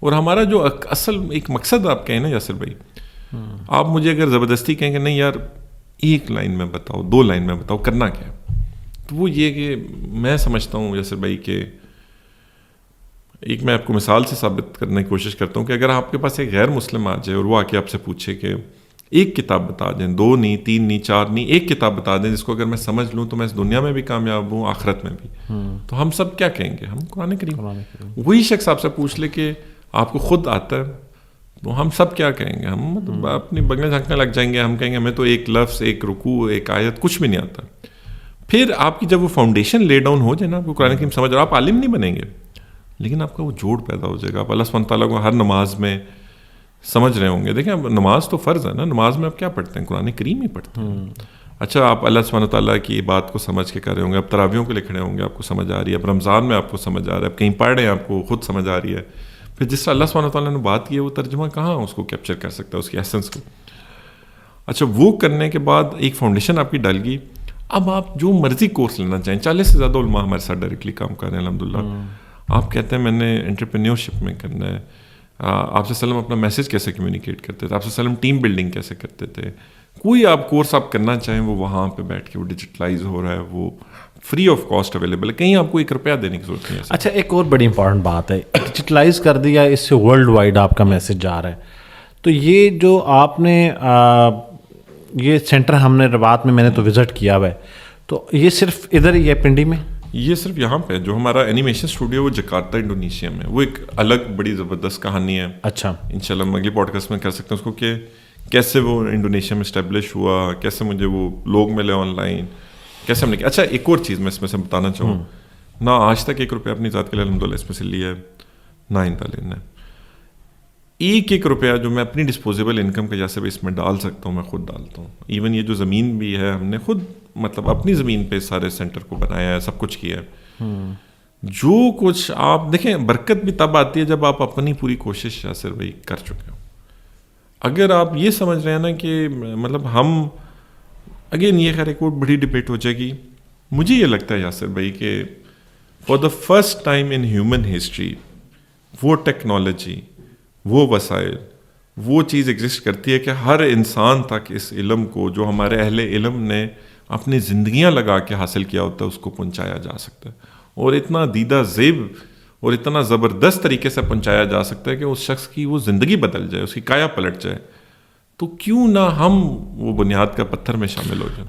اور ہمارا جو اصل ایک مقصد آپ کہیں نا یاسر بھائی، آپ مجھے اگر زبردستی کہیں کہ نہیں یار ایک لائن میں بتاؤ، 2 لائن میں بتاؤ کرنا کیا ہے، تو وہ یہ کہ میں سمجھتا ہوں یاسر بھائی کہ ایک میں آپ کو مثال سے ثابت کرنے کی کوشش کرتا ہوں کہ اگر آپ کے پاس ایک غیر مسلم آ جائے اور وہ آ کے آپ سے پوچھے کہ ایک کتاب بتا دیں، 2 نہیں، 3 نہیں، 4 نہیں، ایک کتاب بتا دیں جس کو اگر میں سمجھ لوں تو میں اس دنیا میں بھی کامیاب ہوں، آخرت میں بھی، تو ہم سب کیا کہیں گے؟ ہم قرآن کریم۔ وہی شخص آپ سے پوچھ لے کہ آپ کو خود آتا ہے، تو ہم سب کیا کہیں گے؟ ہم مطلب اپنی بغلیں جھانکنے لگ جائیں گے، ہم کہیں گے ہمیں تو ایک لفظ، ایک رکوع، ایک آیت کچھ بھی نہیں آتا۔ پھر آپ کی جب وہ فاؤنڈیشن لے ڈاؤن ہو جائے نا، آپ کو قرآن کریم سمجھ، اور آپ عالم نہیں بنیں گے لیکن آپ کا وہ جوڑ پیدا ہو جائے گا، آپ اللہ سبحانہ تعالیٰ کو ہر نماز میں سمجھ رہے ہوں گے۔ دیکھیں اب نماز تو فرض ہے نا، نماز میں آپ کیا پڑھتے ہیں؟ قرآن کریم ہی پڑھتے ہیں۔ اچھا آپ اللہ سبحانہ تعالیٰ کی بات کو سمجھ کے کر رہے ہوں گے، اب تراویحوں کے لیے کھڑے ہوں گے، آپ کو سمجھ آ رہی ہے، اب رمضان میں آپ کو سمجھ آ رہا ہے، اب کہیں پڑھ رہے ہیں آپ کو خود سمجھ آ رہی ہے، پھر جس طرح اللہ سبحانہ تعالیٰ نے بات کی ہے وہ ترجمہ کہاں اس کو کیپچر کر سکتا ہے، اس کی ایسنس کو؟ اچھا وہ کرنے کے بعد ایک فاؤنڈیشن آپ کی ڈل گئی، اب آپ جو مرضی کورس لینا چاہیں، 40 سے زیادہ علماء ہمارے ساتھ ڈائریکٹلی کام کر رہے ہیں الحمدللہ۔ آپ کہتے ہیں میں نے انٹرپرینیورشپ میں کرنا ہے، آپ سے وسلم اپنا میسج کیسے کمیونیکیٹ کرتے تھے، آپ سے وسلم ٹیم بلڈنگ کیسے کرتے تھے، کوئی آپ کورس آپ کرنا چاہیں وہ وہاں پہ بیٹھ کے وہ ڈیجیٹلائز ہو رہا ہے، وہ فری آف کاسٹ اویلیبل ہے، کہیں آپ کو 1 روپیہ دینے کی ضرورت نہیں ہے۔ اچھا ایک اور بڑی امپورٹنٹ بات ہے، ڈیجیٹلائز کر دیا، اس سے ورلڈ وائڈ آپ کا میسج جا رہا ہے، تو یہ جو آپ نے یہ سینٹر ہم نے رباط میں نے تو وزٹ کیا ہوا ہے، تو یہ صرف ادھر ہی ہے پنڈی میں؟ یہ صرف یہاں پہ جو ہمارا اینیمیشن اسٹوڈیو وہ جکارتا انڈونیشیا میں، وہ ایک الگ بڑی زبردست کہانی ہے۔ اچھا انشاءاللہ ہم اگلی پوڈ کاسٹ میں کر سکتے ہیں اس کو کہ کیسے وہ انڈونیشیا میں اسٹیبلش ہوا، کیسے مجھے وہ لوگ ملے آن لائن، کیسے ہم نے۔ اچھا ایک اور چیز میں اس میں سے بتانا چاہوں، نہ آج تک 1 روپیہ اپنی ذات کے لیے الحمدللہ اس میں سے لیا ہے، نہ آئندہ لینا ہے۔ 1 روپیہ جو میں اپنی ڈسپوزیبل انکم کے جیسے بھی اس میں ڈال سکتا ہوں میں خود ڈالتا ہوں۔ ایون یہ جو زمین بھی ہے ہم نے خود مطلب اپنی زمین پہ سارے سینٹر کو بنایا ہے، سب کچھ کیا ہے۔ جو کچھ آپ دیکھیں برکت بھی تب آتی ہے جب آپ اپنی پوری کوشش یاسر بھائی کر چکے ہو۔ اگر آپ یہ سمجھ رہے ہیں نا کہ مطلب ہم اگین یہ خیر ایک اور بڑی ڈبیٹ ہو جائے گی، مجھے یہ لگتا ہے یاسر بھائی کہ for the first time in human history وہ ٹیکنالوجی، وہ وسائل، وہ چیز ایگزسٹ کرتی ہے کہ ہر انسان تک اس علم کو جو ہمارے اہل علم نے اپنی زندگیاں لگا کے حاصل کیا ہوتا ہے اس کو پہنچایا جا سکتا ہے، اور اتنا دیدہ زیب اور اتنا زبردست طریقے سے پہنچایا جا سکتا ہے کہ اس شخص کی وہ زندگی بدل جائے، اس کی کایا پلٹ جائے۔ تو کیوں نہ ہم وہ بنیاد کا پتھر میں شامل ہو جائیں۔